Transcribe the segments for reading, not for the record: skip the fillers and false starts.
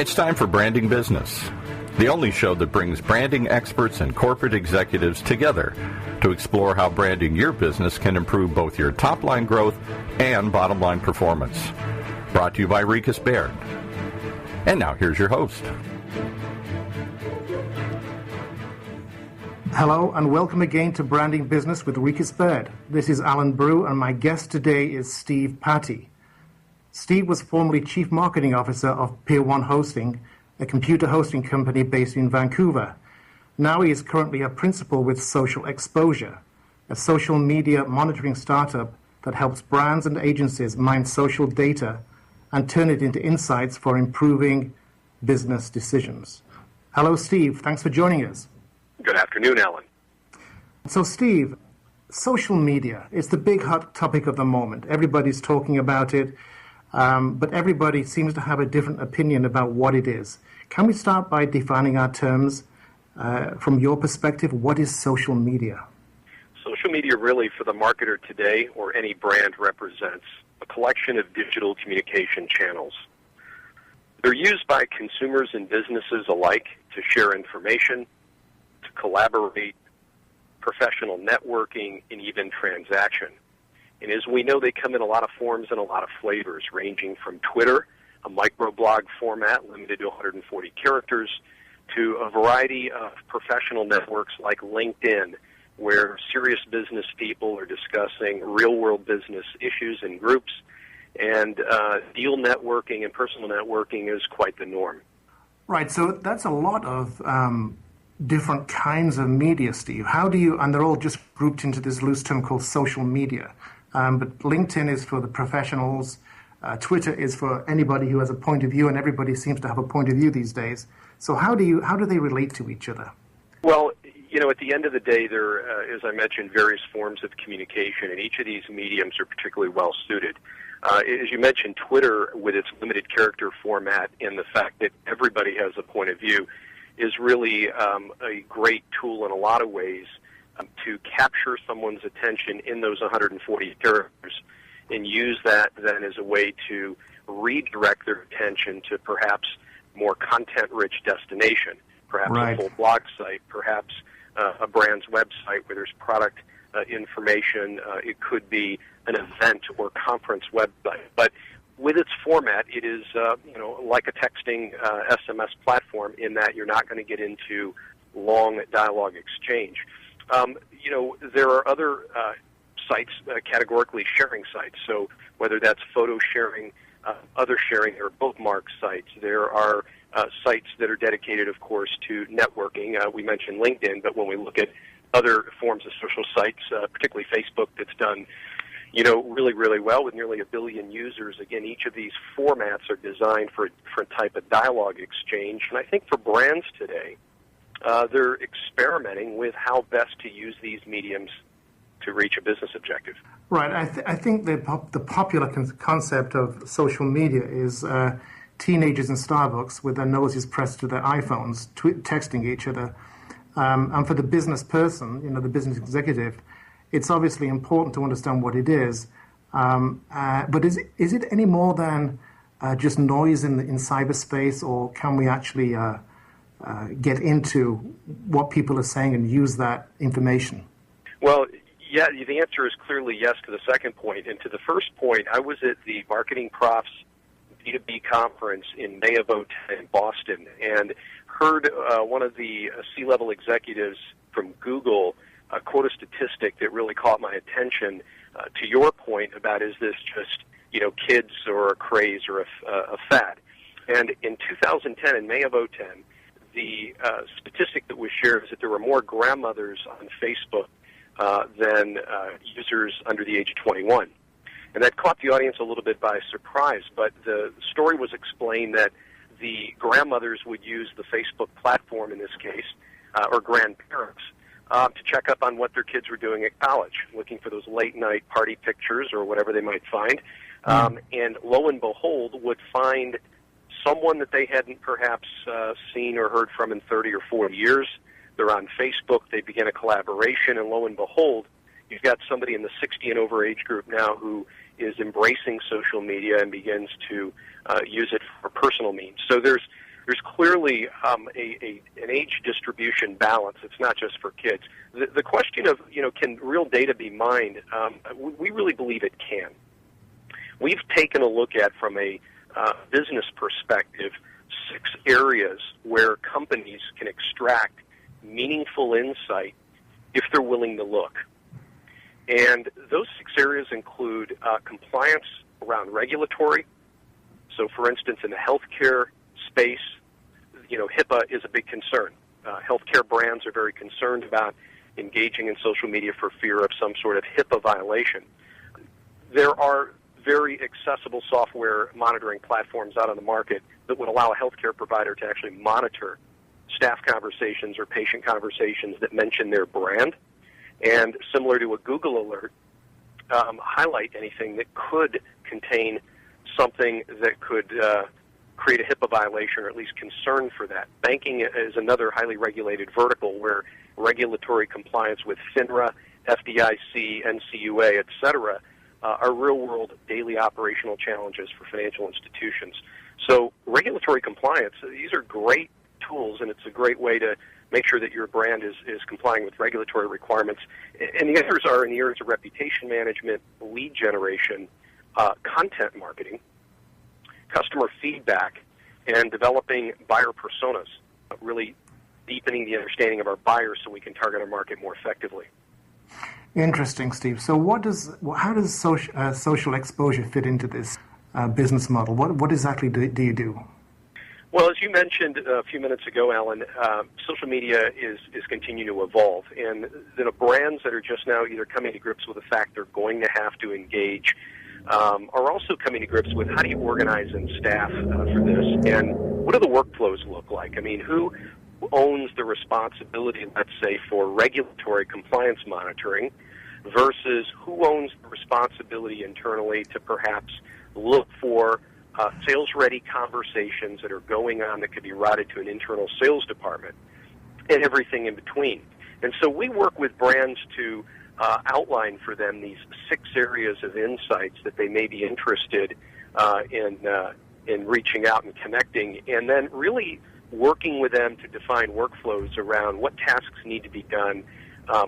It's time for Branding Business, the only show that brings branding experts and corporate executives together to explore how branding your business can improve both your top-line growth and bottom-line performance. Brought to you by Rikas Baird. And now here's your host. Hello and welcome again to Branding Business with Rikas Baird. This is Alan Brew and my guest today is Steve Patty. Steve was formerly Chief Marketing Officer of Pier 1 Hosting, a computer hosting company based in Vancouver. Now he is currently a principal with Social Exposure, a social media monitoring startup that helps brands and agencies mine social data and turn it into insights for improving business decisions. Hello, Steve. Thanks for joining us. Good afternoon, Alan. So, Steve, social media is the big hot topic of the moment. Everybody's talking about it. But everybody seems to have a different opinion about what it is. Can we start by defining our terms from your perspective? What is social media? Social media really for the marketer today or any brand represents a collection of digital communication channels. They're used by consumers and businesses alike to share information, to collaborate, professional networking, and even transaction. And as we know, they come in a lot of forms and a lot of flavors, ranging from Twitter, a microblog format limited to 140 characters, to a variety of professional networks like LinkedIn, where serious business people are discussing real-world business issues in groups, and deal networking and personal networking is quite the norm. Right, so that's a lot of different kinds of media, Steve. How do you, and they're all just grouped into this loose term called social media. But LinkedIn is for the professionals. Twitter is for anybody who has a point of view, and everybody seems to have a point of view these days. So how do they relate to each other? Well, at the end of the day, there, as I mentioned, various forms of communication, and each of these mediums are particularly well suited. As you mentioned, Twitter, with its limited character format and the fact that everybody has a point of view, is really a great tool in a lot of ways to capture someone's attention in those 140 characters and use that then as a way to redirect their attention to perhaps more content-rich destination, perhaps right. A full blog site, perhaps a brand's website where there's product information. It could be an event or conference website. But with its format, it is like a texting SMS platform in that you're not going to get into long dialogue exchange. There are other sites, categorically sharing sites. So whether that's photo sharing, other sharing, or bookmark sites, there are sites that are dedicated, of course, to networking. We mentioned LinkedIn, but when we look at other forms of social sites, particularly Facebook, that's done, really, really well with nearly 1 billion users. Again, each of these formats are designed for a different type of dialogue exchange. And I think for brands today, they're experimenting with how best to use these mediums to reach a business objective. Right. I think the popular concept of social media is teenagers in Starbucks with their noses pressed to their iPhones, texting each other. And for the business person, the business executive, it's obviously important to understand what it is. But is it any more than just noise in cyberspace, or can we actually get into what people are saying and use that information? Well, yeah, the answer is clearly yes to the second point. And to the first point, I was at the Marketing Profs B2B conference in May of 2010 in Boston and heard one of the C-level executives from Google quote a statistic that really caught my attention to your point about is this just, kids or a craze or a fad. And in 2010, in May of 2010, the statistic that was shared is that there were more grandmothers on Facebook than users under the age of 21. And that caught the audience a little bit by surprise, but the story was explained that the grandmothers would use the Facebook platform in this case, or grandparents, to check up on what their kids were doing at college, looking for those late-night party pictures or whatever they might find. And lo and behold, would find someone that they hadn't perhaps seen or heard from in 30 or 40 years. They're on Facebook. They begin a collaboration, and lo and behold, you've got somebody in the 60 and over age group now who is embracing social media and begins to use it for personal means. So there's there's clearly an age distribution balance. It's not just for kids. The question of, can real data be mined? We really believe it can. We've taken a look at, from a business perspective, 6 areas where companies can extract meaningful insight if they're willing to look. And those 6 areas include compliance around regulatory. So, for instance, in the healthcare space, HIPAA is a big concern. Healthcare brands are very concerned about engaging in social media for fear of some sort of HIPAA violation. There are very accessible software monitoring platforms out on the market that would allow a healthcare provider to actually monitor staff conversations or patient conversations that mention their brand, and similar to a Google alert, highlight anything that could contain something that could create a HIPAA violation, or at least concern for that. Banking is another highly regulated vertical where regulatory compliance with FINRA, FDIC, NCUA, et cetera, are real-world daily operational challenges for financial institutions. So regulatory compliance, these are great tools, and it's a great way to make sure that your brand is complying with regulatory requirements. And the others are in the areas of reputation management, lead generation, content marketing, customer feedback, and developing buyer personas, really deepening the understanding of our buyers so we can target our market more effectively. Interesting, Steve. So how does social exposure fit into this business model? What exactly do you do? Well, as you mentioned a few minutes ago, Alan, social media is continuing to evolve, and brands that are just now either coming to grips with the fact they're going to have to engage are also coming to grips with how do you organize and staff for this, and what do the workflows look like? I mean, who owns the responsibility, let's say, for regulatory compliance monitoring versus who owns the responsibility internally to perhaps look for sales-ready conversations that are going on that could be routed to an internal sales department, and everything in between. And so we work with brands to outline for them these 6 areas of insights that they may be interested in reaching out and connecting, and then really working with them to define workflows around what tasks need to be done,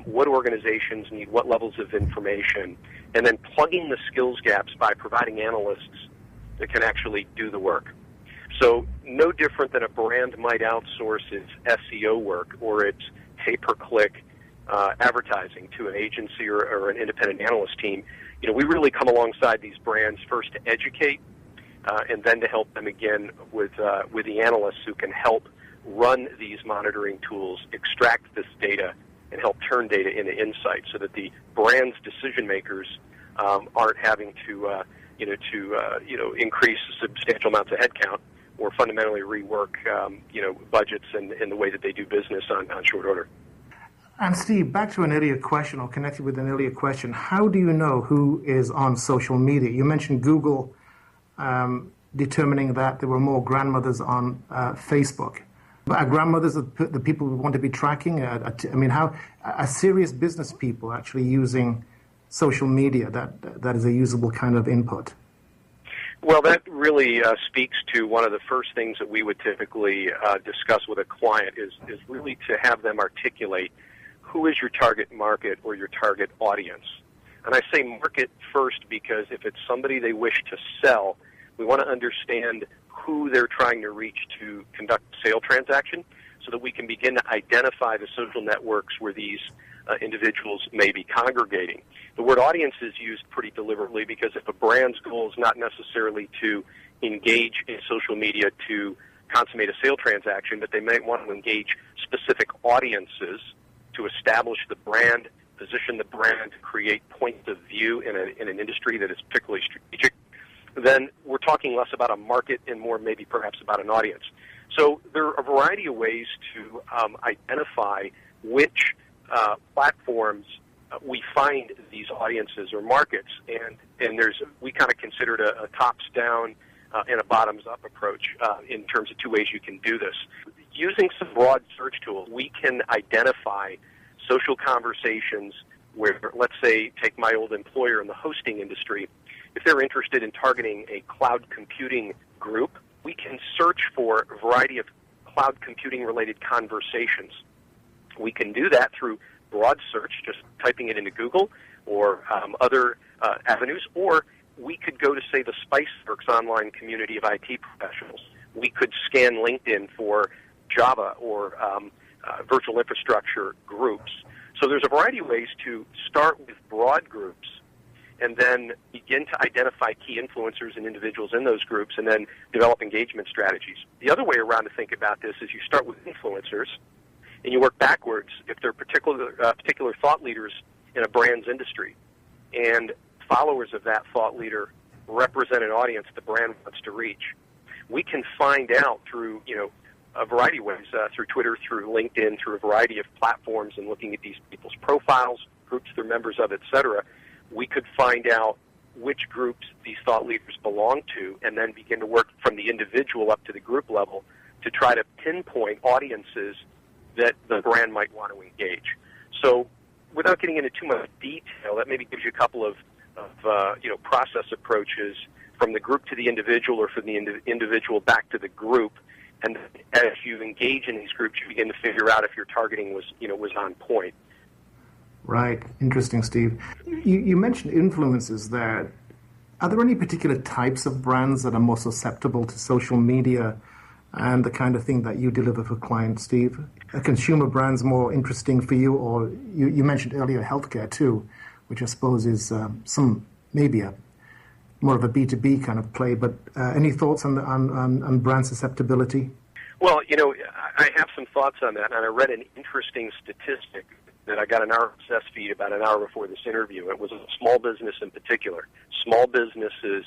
what organizations need what levels of information, and then plugging the skills gaps by providing analysts that can actually do the work. So no different than a brand might outsource its SEO work or its pay-per-click advertising to an agency or an independent analyst team. We really come alongside these brands first to educate, and then to help them again with the analysts who can help run these monitoring tools, extract this data, and help turn data into insights so that the brand's decision makers aren't having to increase substantial amounts of headcount or fundamentally rework budgets and the way that they do business on short order. And Steve, back to an earlier question, or connected with an earlier question, how do you know who is on social media? You mentioned Google determining that there were more grandmothers on Facebook. But are grandmothers the people we want to be tracking? How are serious business people actually using social media that is a usable kind of input? Well, that really speaks to one of the first things that we would typically discuss with a client is really to have them articulate who is your target market or your target audience. And I say market first because if it's somebody they wish to sell, we want to understand who they're trying to reach to conduct a sale transaction so that we can begin to identify the social networks where these individuals may be congregating. The word audience is used pretty deliberately because if a brand's goal is not necessarily to engage in social media to consummate a sale transaction, but they might want to engage specific audiences to establish the brand, position the brand, create points of view in an industry that is particularly strategic, then we're talking less about a market and more maybe perhaps about an audience. So there are a variety of ways to identify which platforms we find these audiences or markets, and we kind of consider it a tops-down and a bottoms-up approach in terms of 2 ways you can do this. Using some broad search tools, we can identify social conversations where, let's say, take my old employer in the hosting industry, if they're interested in targeting a cloud computing group we can search for a variety of cloud computing-related conversations. We can do that through broad search, just typing it into Google or other avenues, or we could go to, say, the Spiceworks online community of IT professionals. We could scan LinkedIn for Java or virtual infrastructure groups. So there's a variety of ways to start with broad groups and then begin to identify key influencers and individuals in those groups and then develop engagement strategies. The other way around to think about this is you start with influencers and you work backwards if they're particular thought leaders in a brand's industry, and followers of that thought leader represent an audience the brand wants to reach. We can find out through, a variety of ways, through Twitter, through LinkedIn, through a variety of platforms, and looking at these people's profiles, groups they're members of, etc. We could find out which groups these thought leaders belong to, and then begin to work from the individual up to the group level to try to pinpoint audiences that the brand might want to engage. So without getting into too much detail, that maybe gives you a couple of process approaches from the group to the individual, or from the individual back to the group. And as you engage in these groups, you begin to figure out if your targeting was on point. Right. Interesting, Steve. You mentioned influencers there. Are there any particular types of brands that are more susceptible to social media and the kind of thing that you deliver for clients, Steve? Are consumer brands more interesting for you? Or you mentioned earlier healthcare too, which I suppose is maybe more of a B2B kind of play. But any thoughts on brand susceptibility? Well, I have some thoughts on that, and I read an interesting statistic that I got an RSS feed about an hour before this interview. It was a small business in particular. Small businesses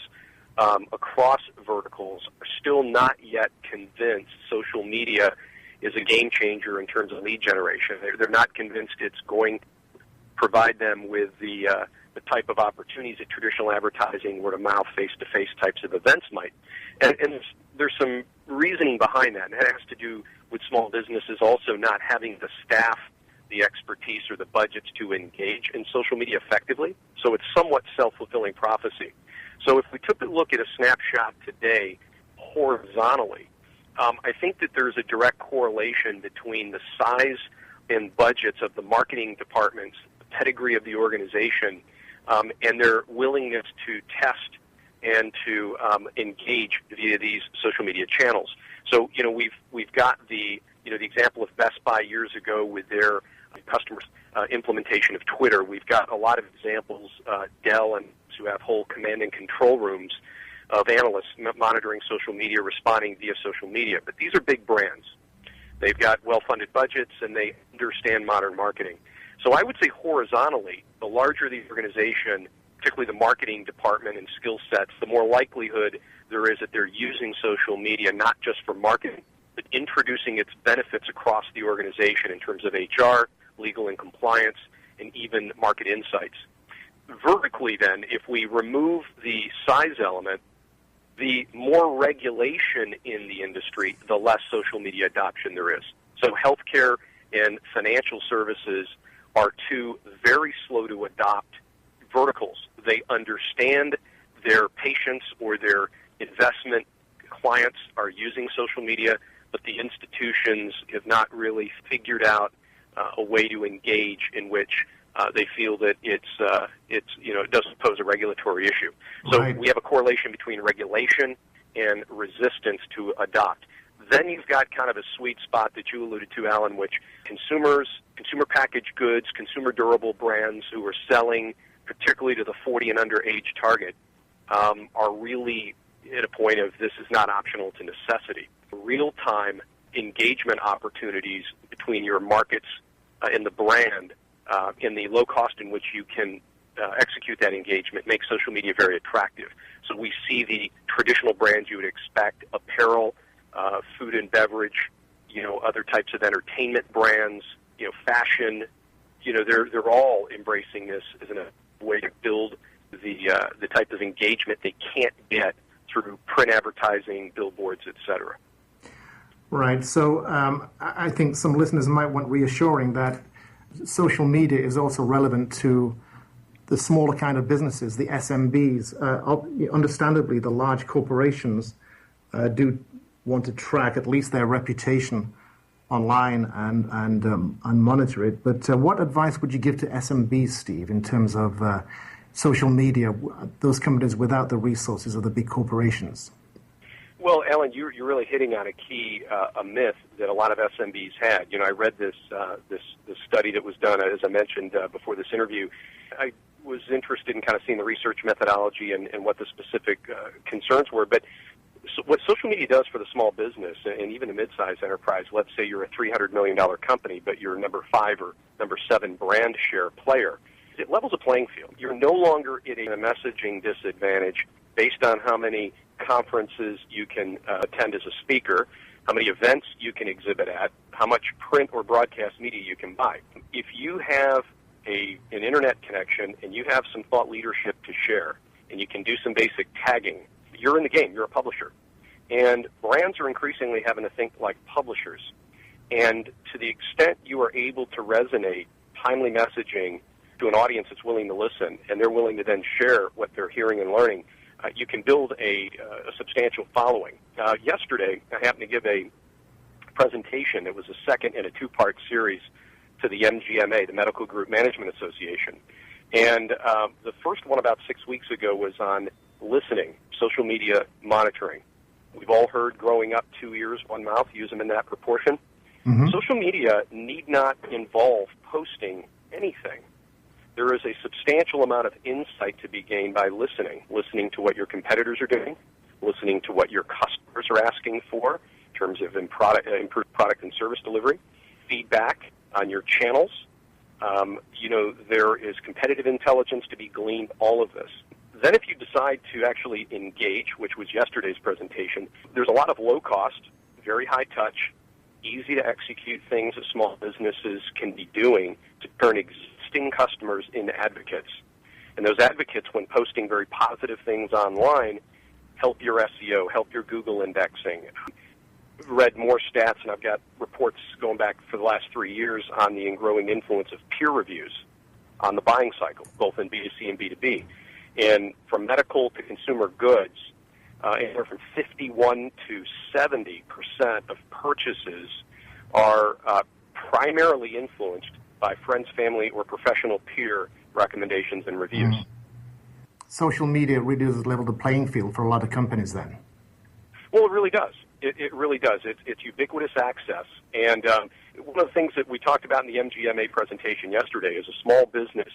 across verticals are still not yet convinced social media is a game changer in terms of lead generation. They're not convinced it's going to provide them with the type of opportunities that traditional advertising, word of mouth, face-to-face types of events might. And there's some reasoning behind that, and that has to do with small businesses also not having the staff, the expertise, or the budgets to engage in social media effectively. So it's somewhat self-fulfilling prophecy. So if we took a look at a snapshot today horizontally, I think that there's a direct correlation between the size and budgets of the marketing departments, the pedigree of the organization, and their willingness to test and to engage via these social media channels. So, we've got the example of Best Buy years ago with their customer implementation of Twitter. We've got a lot of examples, Dell, and who have whole command and control rooms of analysts monitoring social media, responding via social media. But these are big brands. They've got well-funded budgets, and they understand modern marketing. So I would say horizontally, the larger the organization, particularly the marketing department and skill sets, the more likelihood there is that they're using social media not just for marketing, but introducing its benefits across the organization in terms of HR, legal and compliance, and even market insights. Vertically, then, if we remove the size element, the more regulation in the industry, the less social media adoption there is. So healthcare and financial services are two very slow to adopt verticals. They understand their patients or their investment clients are using social media, but the institutions have not really figured out a way to engage in which they feel that it doesn't pose a regulatory issue. So Right. We have a correlation between regulation and resistance to adopt. Then you've got kind of a sweet spot that you alluded to, Alan, which consumer packaged goods, consumer durable brands who are selling, particularly to the 40 and under age target, are really at a point of this is not optional, it's a necessity. Real-time engagement opportunities between your markets and the brand and the low cost in which you can execute that engagement makes social media very attractive. So we see the traditional brands you would expect, apparel, food and beverage, other types of entertainment brands, fashion, they're all embracing this as a way to build the type of engagement they can't get through print advertising, billboards, etc. Right. So I think some listeners might want reassuring that social media is also relevant to the smaller kind of businesses, the SMBs. Understandably, the large corporations do want to track at least their reputation online and monitor it. But what advice would you give to SMBs, Steve, in terms of social media, those companies without the resources of the big corporations? Well, Alan, you're really hitting on a key a myth that a lot of SMBs had. I read this study that was done, as I mentioned before this interview. I was interested in kind of seeing the research methodology and what the specific concerns were. But what social media does for the small business and even a mid-sized enterprise, let's say you're a $300 million company, but you're number 5 or number 7 brand share player, it levels a playing field. You're no longer at a messaging disadvantage based on how many conferences you can attend as a speaker, how many events you can exhibit at, how much print or broadcast media you can buy. If you have an internet connection and you have some thought leadership to share and you can do some basic tagging, you're in the game. You're a publisher. And brands are increasingly having to think like publishers. And to the extent you are able to resonate timely messaging to an audience that's willing to listen and they're willing to then share what they're hearing and learning, you can build a substantial following. Yesterday, I happened to give a presentation that was a second in a 2-part series to the MGMA, the Medical Group Management Association. And the first one about 6 weeks ago was on listening, social media monitoring. We've all heard growing up 2 ears, 1 mouth, use them in that proportion. Mm-hmm. Social media need not involve posting anything. There is a substantial amount of insight to be gained by listening to what your competitors are doing, listening to what your customers are asking for in terms of improved product and service delivery, feedback on your channels. There is competitive intelligence to be gleaned, all of this. Then if you decide to actually engage, which was yesterday's presentation, there's a lot of low-cost, very high-touch, easy-to-execute things that small businesses can be doing to turn existing customers into advocates. And those advocates, when posting very positive things online, help your SEO, help your Google indexing. I've read more stats, and I've got reports going back for the last 3 years on the growing influence of peer reviews on the buying cycle, both in B2C and B2B. And from medical to consumer goods, anywhere from 51 to 70% of purchases are primarily influenced by friends, family, or professional peer recommendations and reviews. Social media really does level the playing field for a lot of companies then. Well, it really does. It really does. It's ubiquitous access. And one of the things that we talked about in the MGMA presentation yesterday is a small business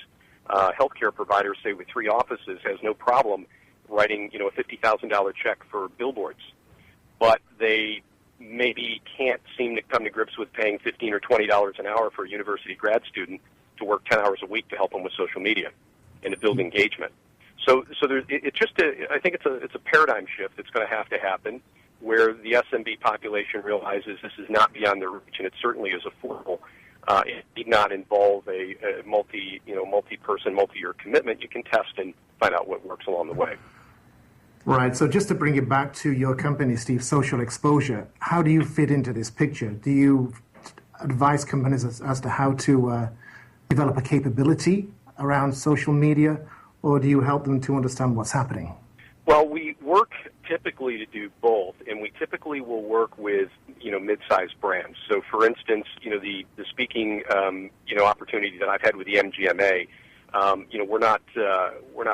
healthcare provider, say with 3 offices, has no problem writing, a $50,000 check for billboards, but they maybe can't seem to come to grips with paying $15 or $20 an hour for a university grad student to work 10 hours a week to help them with social media and to build engagement. So it's just I think it's a paradigm shift that's going to have to happen, where the SMB population realizes this is not beyond their reach, and it certainly is affordable. It need not involve a multi-person, multi-year commitment. You can test and find out what works along the way. Right. So just to bring it back to your company, Steve, Social Exposure, how do you fit into this picture? Do you advise companies as to how to develop a capability around social media, or do you help them to understand what's happening? Well, we work typically to do both, and we typically will work with mid-sized brands. So, for instance, the speaking opportunity that I've had with the MGMA, we're not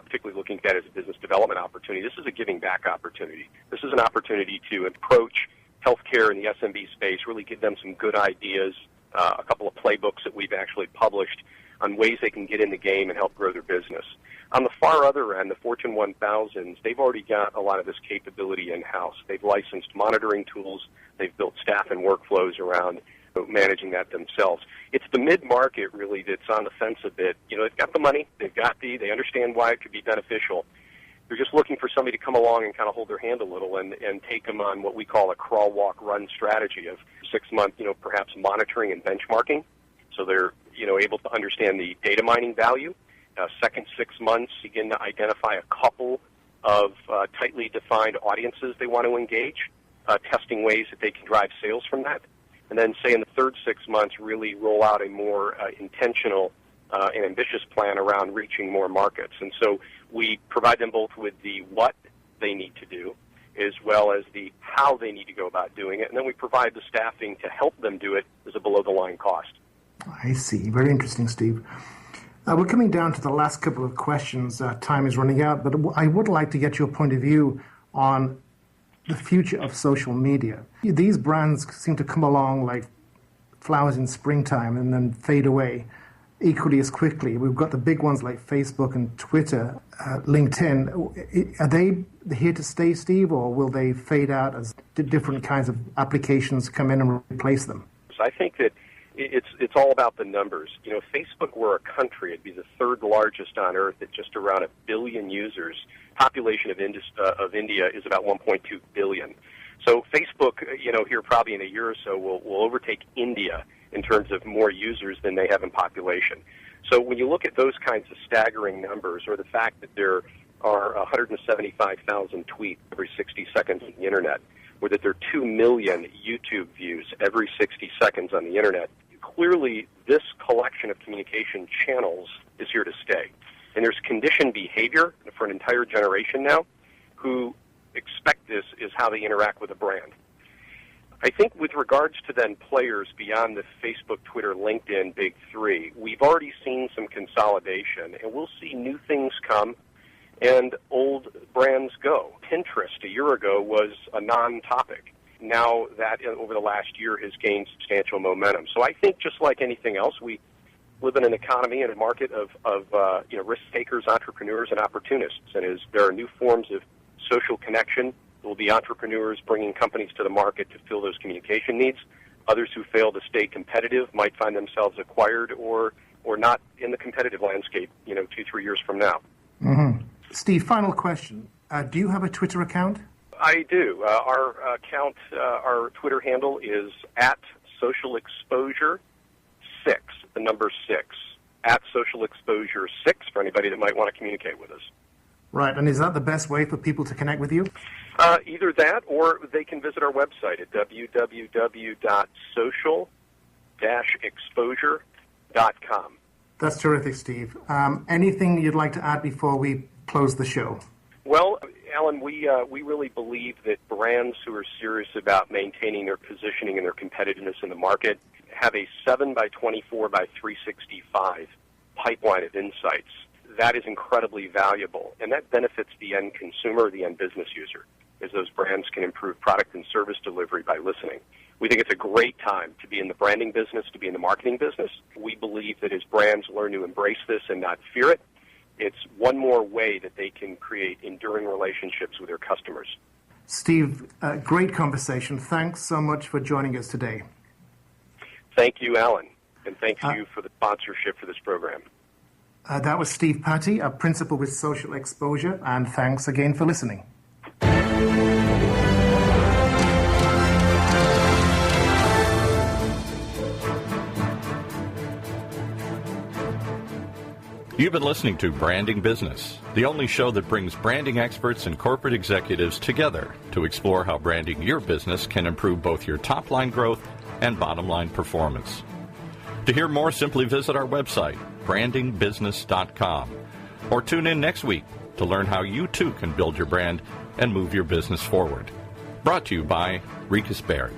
particularly looking at that as a business development opportunity. This is a giving back opportunity. This is an opportunity to approach healthcare in the SMB space, really give them some good ideas, a couple of playbooks that we've actually published on ways they can get in the game and help grow their business. On the far other end, the Fortune 1000s, they've already got a lot of this capability in-house. They've licensed monitoring tools. They've built staff and workflows around managing that themselves. It's the mid-market, really, that's on the fence a bit. They've got the money. They understand why it could be beneficial. They're just looking for somebody to come along and kind of hold their hand a little and take them on what we call a crawl, walk, run strategy of 6 months, perhaps monitoring and benchmarking. So they're, able to understand the data mining value. Second 6 months, begin to identify a couple of tightly defined audiences they want to engage, testing ways that they can drive sales from that. And then, say, in the third 6 months, really roll out a more intentional and ambitious plan around reaching more markets. And so we provide them both with the what they need to do as well as the how they need to go about doing it, and then we provide the staffing to help them do it as a below-the-line cost. I see. Very interesting, Steve. We're coming down to the last couple of questions. Time is running out, but I would like to get your point of view on the future of social media. These brands seem to come along like flowers in springtime and then fade away equally as quickly. We've got the big ones like Facebook and Twitter, LinkedIn. Are they here to stay, Steve, or will they fade out as different kinds of applications come in and replace them? So I think that it's all about the numbers. You know, if Facebook were a country, it'd be the third largest on Earth at just around 1 billion users. Population of India is about 1.2 billion. So Facebook, you know, here probably in a year or so will overtake India in terms of more users than they have in population. So when you look at those kinds of staggering numbers, or the fact that there are 175,000 tweets every 60 seconds on the Internet, or that there are 2 million YouTube views every 60 seconds on the Internet, clearly this collection of communication channels is here to stay. And there's conditioned behavior for an entire generation now who expect this is how they interact with a brand. I think with regards to then players beyond the Facebook, Twitter, LinkedIn big three, we've already seen some consolidation, and we'll see new things come and old brands go. Pinterest a year ago was a non-topic. Now that over the last year has gained substantial momentum. So I think just like anything else, we live in an economy and a market of risk takers, entrepreneurs, and opportunists. And as there are new forms of social connection, there will be entrepreneurs bringing companies to the market to fill those communication needs. Others who fail to stay competitive might find themselves acquired or not in the competitive landscape, 2-3 years from now. Mm-hmm. Steve, final question. Do you have a Twitter account? I do. Our account, our Twitter handle is @socialexposure6, the number 6, @socialexposure6 for anybody that might want to communicate with us. Right, and is that the best way for people to connect with you? Either that, or they can visit our website at www.social-exposure.com. That's terrific, Steve. Anything you'd like to add before we close the show? Well, Alan, we really believe that brands who are serious about maintaining their positioning and their competitiveness in the market have a 7x24x365 pipeline of insights. That is incredibly valuable, and that benefits the end consumer, the end business user, as those brands can improve product and service delivery by listening. We think it's a great time to be in the branding business, to be in the marketing business. We believe that as brands learn to embrace this and not fear it, it's one more way that they can create enduring relationships with their customers. Steve, great conversation. Thanks so much for joining us today. Thank you, Alan, and thank you for the sponsorship for this program. That was Steve Patty, a principal with Social Exposure, and thanks again for listening. You've been listening to Branding Business, the only show that brings branding experts and corporate executives together to explore how branding your business can improve both your top-line growth and bottom-line performance. To hear more, simply visit our website, brandingbusiness.com, or tune in next week to learn how you too can build your brand and move your business forward. Brought to you by Rikas Baird.